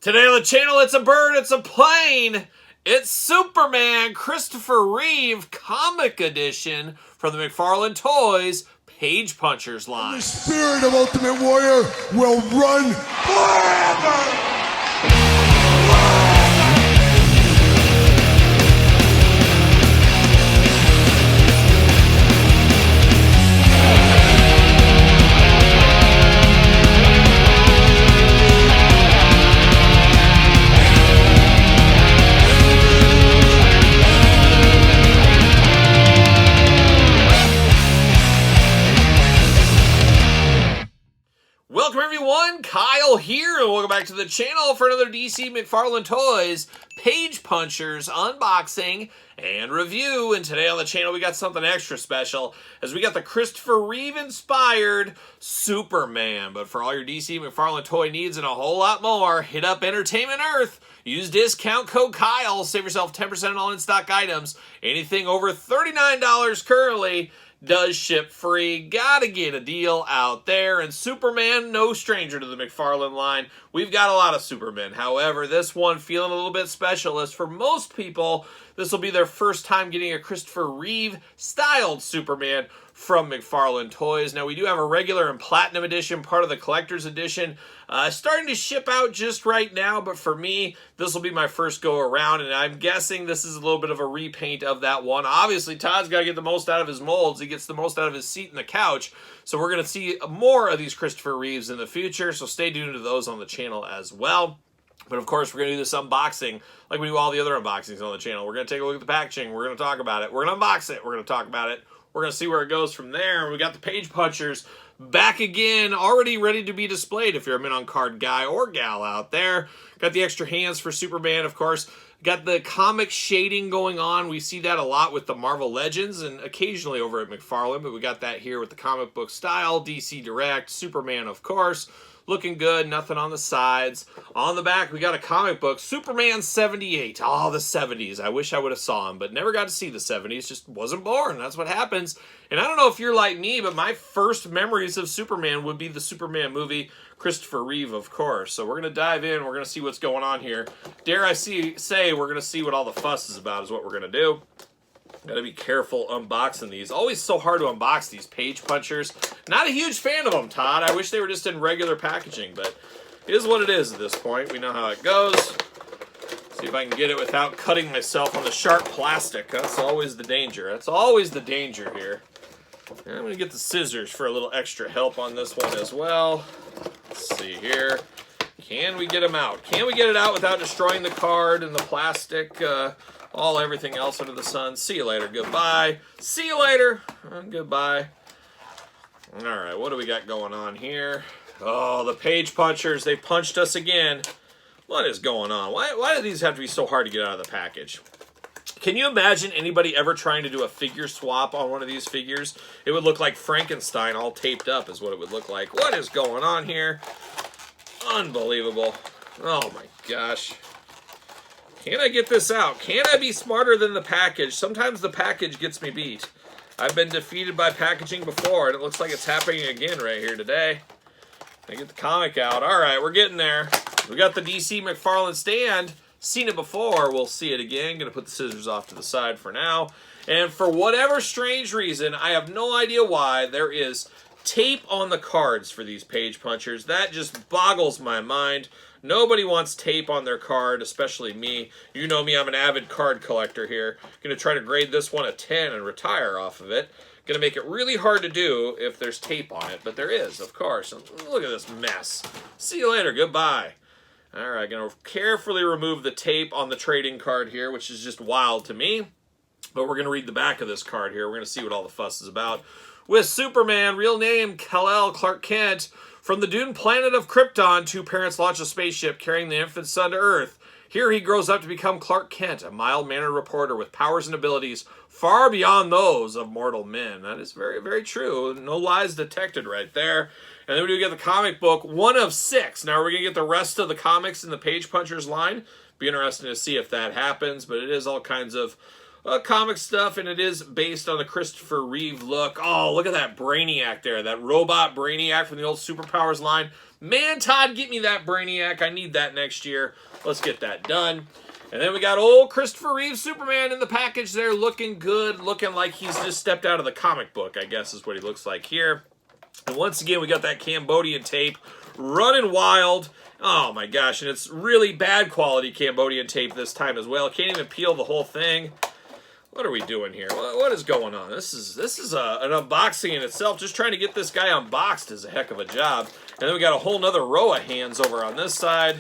Today on the channel, it's a bird, it's a plane, it's Superman Christopher Reeve comic edition from the McFarlane Toys Page Punchers line. The spirit of Ultimate Warrior will run forever! Welcome everyone, Kyle here, and welcome back to the channel for another DC McFarlane Toys Page Punchers unboxing and review. And today on the channel we got something extra special, as we got the Christopher Reeve inspired Superman. But for all your DC McFarlane toy needs and a whole lot more, hit up Entertainment Earth. Use discount code Kyle, save yourself 10% on all in-stock items. Anything over $39 currently does ship free. Gotta get a deal out there. And Superman, no stranger to the McFarlane line. We've got a lot of Supermen. However, this one feeling a little bit special, as for most people, this will be their first time getting a Christopher Reeve styled Superman from McFarlane Toys. Now, we do have a regular and platinum edition, part of the collector's edition, starting to ship out just right now, but for me, this will be my first go around, and I'm guessing this is a little bit of a repaint of that one. Obviously, Todd's got to get the most out of his molds. He gets the most out of his seat and the couch, so we're going to see more of these Christopher Reeves in the future, so stay tuned to those on the channel as well. But of course, we're going to do this unboxing like we do all the other unboxings on the channel. We're going to take a look at the packaging. We're going to talk about it. We're going to unbox it. We're going to talk about it. We're going to see where it goes from there. We got the Page Punchers back again, already ready to be displayed if you're a mint on card guy or gal out there. Got the extra hands for Superman, of course. Got the comic shading going on. We see that a lot with the Marvel Legends and occasionally over at McFarlane, but we got that here with the comic book style, DC Direct, Superman, of course. Looking good, nothing on the sides. On the back, we got a comic book, Superman 78. Oh, the 70s. I wish I would have saw him, but never got to see the 70s. Just wasn't born. That's what happens. And I don't know if you're like me, but my first memories of Superman would be the Superman movie, Christopher Reeve, of course. So we're going to dive in. We're going to see what's going on here. Dare I say we're going to see what all the fuss is about is what we're going to do. Gotta be careful unboxing these. Always so hard to unbox these Page Punchers. Not a huge fan of them, Todd. I wish they were just in regular packaging, but it is what it is at this point. We know how it goes. See if I can get it without cutting myself on the sharp plastic. That's always the danger. That's always the danger here. And I'm gonna get the scissors for a little extra help on this one as well. Let's see here. Can we get them out? Can we get it out without destroying the card and the plastic? Everything else under the sun. See you later. Goodbye. See you later. Goodbye. All right, what do we got going on here? Oh, the Page Punchers. They punched us again. What is going on? Why do these have to be so hard to get out of the package? Can you imagine anybody ever trying to do a figure swap on one of these figures? It would look like Frankenstein all taped up is what it would look like. What is going on here? Unbelievable. Oh my gosh. Can I get this out? Can I be smarter than the package? Sometimes the package gets me beat. I've been defeated by packaging before, and it looks like it's happening again right here today. I get the comic out. All right, we're getting there. We got the DC McFarlane stand. Seen it before. We'll see it again. Going to put the scissors off to the side for now. And for whatever strange reason, I have no idea why, there is tape on the cards for these Page Punchers. That just boggles my mind. Nobody wants tape on their card, especially me. You know me, I'm an avid card collector here. Going to try to grade this one a 10 and retire off of it. Going to make it really hard to do if there's tape on it, but there is, of course. Look at this mess. See you later. Goodbye. All right, going to carefully remove the tape on the trading card here, which is just wild to me. But we're going to read the back of this card here. We're going to see what all the fuss is about. With Superman, real name Kal-El Clark Kent. From the doomed planet of Krypton, two parents launch a spaceship carrying the infant son to Earth. Here he grows up to become Clark Kent, a mild-mannered reporter with powers and abilities far beyond those of mortal men. That is very, very true. No lies detected right there. And then we do get the comic book, 1 of 6. Now, are we going to get the rest of the comics in the Page Punchers line? Be interesting to see if that happens, but it is all kinds of comic stuff, and it is based on the Christopher Reeve look. Oh, look at that Brainiac there, that robot Brainiac from the old Superpowers line. Man, Todd, get me that Brainiac. I need that next year. Let's get that done. And then we got old Christopher Reeve Superman in the package there, looking good, looking like he's just stepped out of the comic book, I guess is what he looks like here. And once again, we got that Cambodian tape running wild. Oh my gosh, and it's really bad quality Cambodian tape this time as well. Can't even peel the whole thing. What are we doing here? What is going on? This is an unboxing in itself. Just trying to get this guy unboxed is a heck of a job. And then we got a whole nother row of hands over on this side.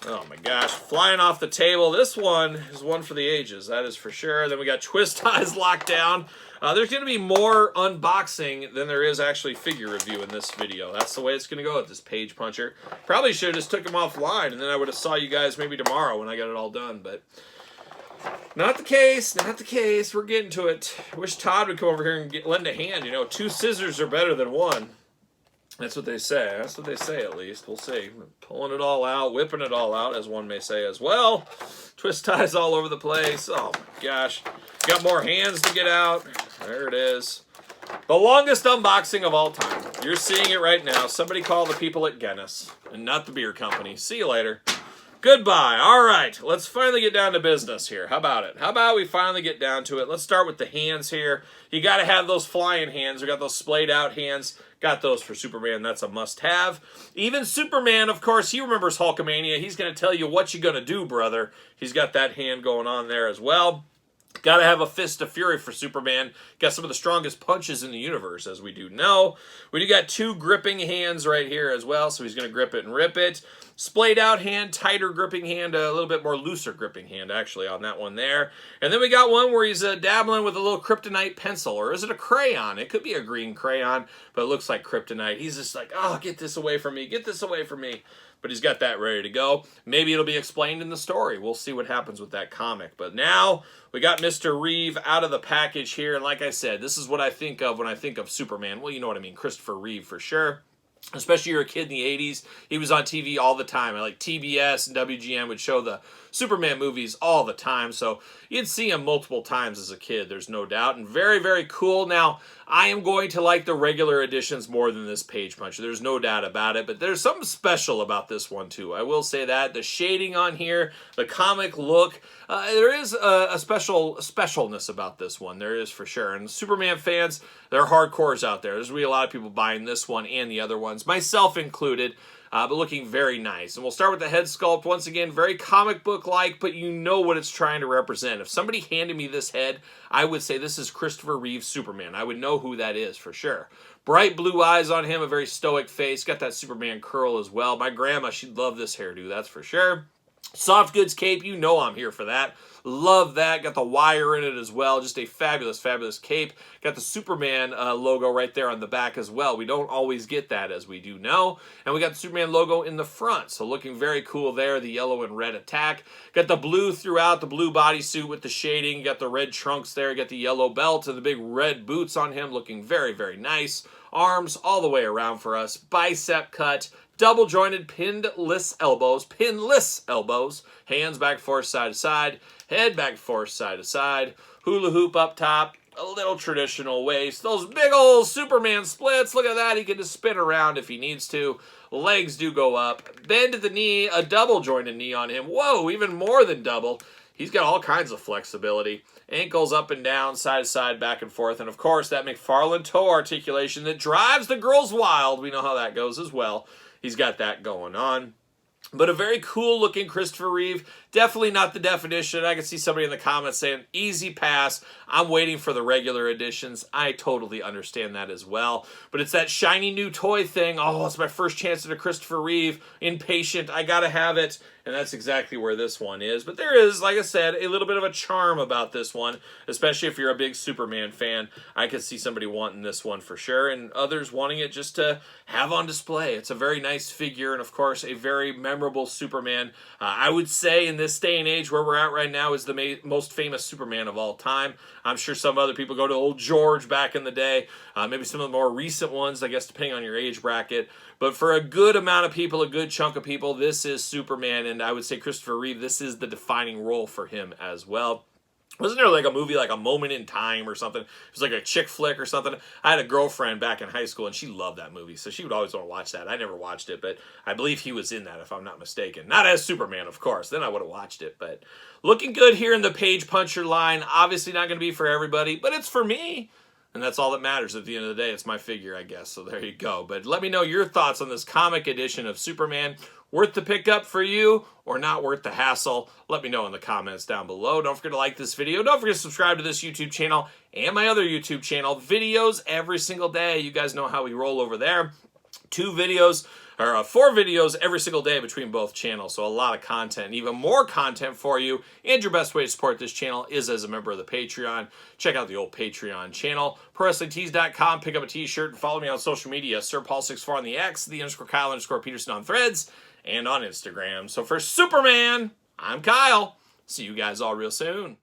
Oh my gosh, flying off the table. This one is one for the ages, that is for sure. Then we got twist ties locked down. There's going to be more unboxing than there is actually figure review in this video. That's the way it's going to go with this page puncher. Probably should have just took him offline, and then I would have saw you guys maybe tomorrow when I got it all done, but not the case, not the case. We're getting to it. I wish Todd would come over here and lend a hand. You know, 2 scissors are better than 1. That's what they say. That's what they say, at least. We'll see. Pulling it all out, whipping it all out, as one may say as well. Twist ties all over the place. Oh, my gosh. Got more hands to get out. There it is. The longest unboxing of all time. You're seeing it right now. Somebody call the people at Guinness, and not the beer company. See you later. Goodbye. All right, let's finally get down to business here. How about it? How about we finally get down to it? Let's start with the hands here. You got to have those flying hands. We got those splayed out hands. Got those for Superman. That's a must-have. Even Superman, of course, he remembers Hulkamania. He's going to tell you what you going to do, brother. He's got that hand going on there as well. Got to have a fist of fury for Superman. Got some of the strongest punches in the universe, as we do know. We do got 2 gripping hands right here as well, so he's going to grip it and rip it. Splayed out hand, tighter gripping hand, a little bit more looser gripping hand, actually, on that one there. And then we got one where he's dabbling with a little kryptonite pencil, or is it a crayon? It could be a green crayon, but it looks like kryptonite. He's just like, oh, get this away from me, get this away from me. But he's got that ready to go. Maybe it'll be explained in the story. We'll see what happens with that comic. But now we got Mr. Reeve out of the package here. And like I said, this is what I think of when I think of Superman. Well, you know what I mean. Christopher Reeve for sure. Especially you're a kid in the 80s. He was on TV all the time. Like TBS and WGN would show the Superman movies all the time. So you'd see him multiple times as a kid, there's no doubt. And very, very cool. Now, I am going to like the regular editions more than this page punch. There's no doubt about it. But there's something special about this one, too. I will say that. The shading on here, the comic look, there is a specialness about this one. There is for sure. And Superman fans, there are hardcores out there. There's really a lot of people buying this one and the other ones, myself included. But looking very nice. And we'll start with the head sculpt. Once again, very comic book-like, but you know what it's trying to represent. If somebody handed me this head, I would say this is Christopher Reeve Superman. I would know who that is for sure. Bright blue eyes on him, a very stoic face. Got that Superman curl as well. My grandma, she'd love this hairdo, that's for sure. Soft goods cape, you know I'm here for that. Love that. Got the wire in it as well. Just a fabulous, fabulous cape. Got the Superman logo right there on the back as well. We don't always get that, as we do know. And we got the Superman logo in the front. So looking very cool there. The yellow and red attack. Got the blue throughout. The blue bodysuit with the shading. Got the red trunks there. Got the yellow belt and the big red boots on him. Looking very, very nice. Arms all the way around for us. Bicep cut. Double jointed pinless elbows, hands back forth side to side, head back forth side to side, hula hoop up top, a little traditional waist, those big old Superman splits, look at that, he can just spin around if he needs to, legs do go up, bend at the knee, a double jointed knee on him, whoa, even more than double, he's got all kinds of flexibility, ankles up and down, side to side, back and forth, and of course that McFarlane toe articulation that drives the girls wild, we know how that goes as well. He's got that going on. But a very cool looking Christopher Reeve. Definitely not the definition. I can see somebody in the comments saying, easy pass. I'm waiting for the regular editions. I totally understand that as well. But it's that shiny new toy thing. Oh, it's my first chance at a Christopher Reeve. Impatient. I got to have it. And that's exactly where this one is. But there is, like I said, a little bit of a charm about this one, especially if you're a big Superman fan. I could see somebody wanting this one for sure, and others wanting it just to have on display. It's a very nice figure, and of course, a very memorable Superman. I would say in this day and age where we're at right now is the most famous Superman of all time. I'm sure some other people go to old George back in the day, maybe some of the more recent ones, I guess, depending on your age bracket. But for a good amount of people, a good chunk of people, this is Superman, and I would say Christopher Reeve, this is the defining role for him as well. Wasn't there like a movie like A Moment in Time or something? It was like a chick flick or something. I had a girlfriend back in high school and she loved that movie, so she would always want to watch that. I never watched it, but I believe he was in that if I'm not mistaken. Not as Superman, of course. Then I would have watched it, but looking good here in the page puncher line. Obviously not going to be for everybody, but it's for me. And that's all that matters at the end of the day. It's my figure, I guess. So there you go. But let me know your thoughts on this comic edition of Superman. Worth the pickup for you or not worth the hassle? Let me know in the comments down below. Don't forget to like this video. Don't forget to subscribe to this YouTube channel and my other YouTube channel. Videos every single day. You guys know how we roll over there. 4 videos every single day between both channels. So a lot of content, even more content for you. And your best way to support this channel is as a member of the Patreon. Check out the old Patreon channel, ProWrestlingTees.com. Pick up a t-shirt and follow me on social media. SirPaul64 on the X, _Kyle_Peterson on Threads, and on Instagram. So for Superman, I'm Kyle. See you guys all real soon.